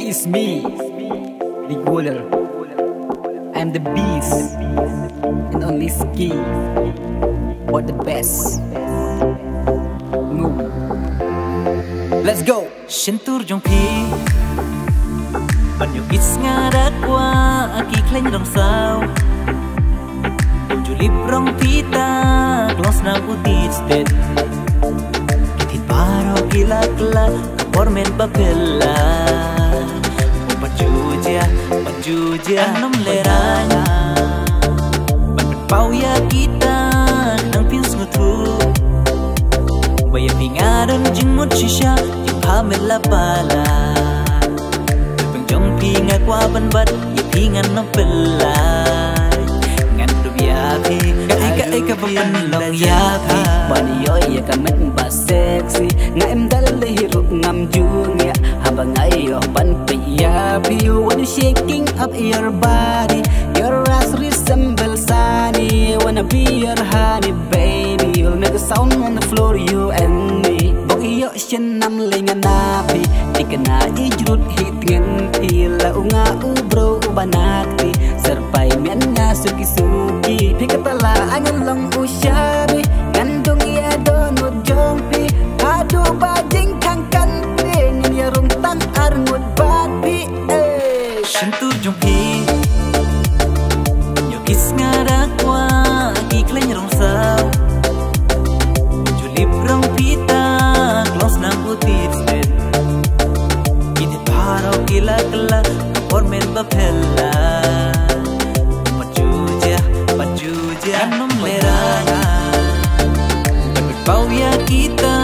It's me, Big Waller. I'm the beast and only ski or the best. Move. Let's go. Shentur jong pi Ban yung it's nga dakwa Aki kleng rong sao Julip rong pita Klos na putit sted Kitit paro kilakla Kapormen papela Pajujia Anom leranya Ban pau ya kita Ang pins ngutu Bayang pingaran jing mut shisha Hamil la pala Pengjong pinga kwa ban bat Ye pingan no pelai Ngan du biapi Ka eka bapan long yapi Bani yoy ya kamen ba sexy Nga em dal hiru ngam junya Habang ayo ban piyapi You wanna shaking up your body Your ass resemble sunny Wanna be your honey baby You'll make a sound on the floor you and me Yo shen nam lengan napi Dikena ijrut hit ngen pila Unga ubro ubanakti Serpai mian nga suki-suki Pikatala angan long usyabi Ngandung iya donut jompi Adu bajing kangkan Ngen yarung tang arngut babi Shentur jompi Yo kis nga dakwa Kikleng rong sao Julip rong pita Nang putit sted Kiti paro kila-kila Kapormen bapela Pajujia Anom leranya Pau ya kita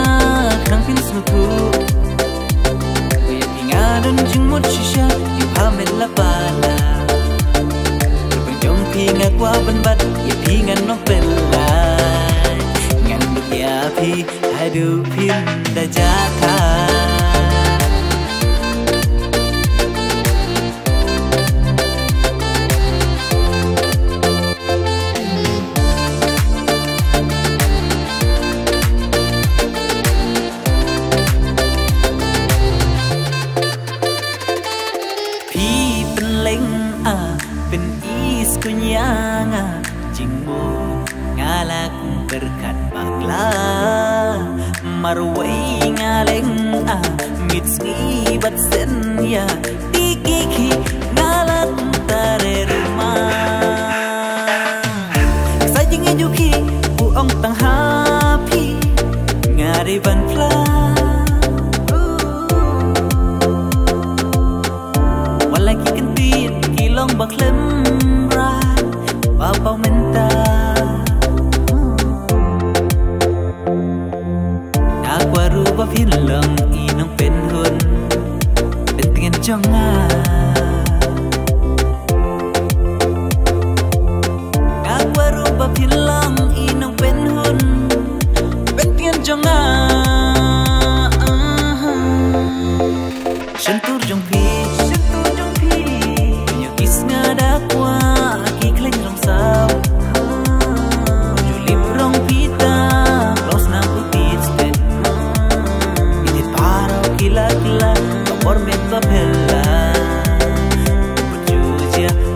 Kang pins ngutu Kaya pingadan jing mut shisha Yung hamil la pala Pengjong pinga kwa banbat Ya pingan no pelai Ngan yapi hadupin dajaka Pi penleng pen is kunyanga jingmo ngala kung berkat bakla marway ngaleng mitski bat sen ya tikiki ngala kung tare rumah sajing ejuki buong tang happy ngari ban pla walaki kentit kilong baklem rat babau menta Ba phin lang inong penhun Bentingan jonga Nagwaro ba phin lang inong penhun Bentingan jonga Shentur jong pi Yo kis nga dakwa Kikleng rong sao Julip rong pita Klos na putit sted Kila-kila Kapormen bapela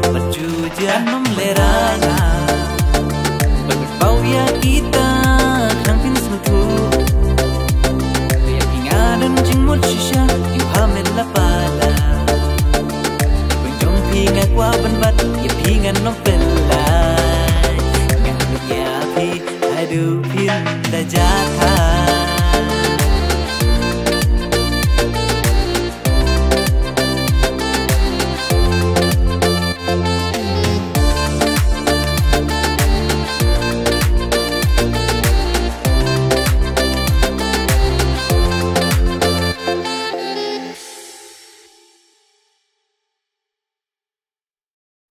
Pajujia Anom leranya Pau ya kita Kang pins ngutu Kaya pingadan jing mut shisha Yung hamil la pala Pengjong pinga kwa banbat Ya pingan no pelai Ngan yapi hadupin dajaka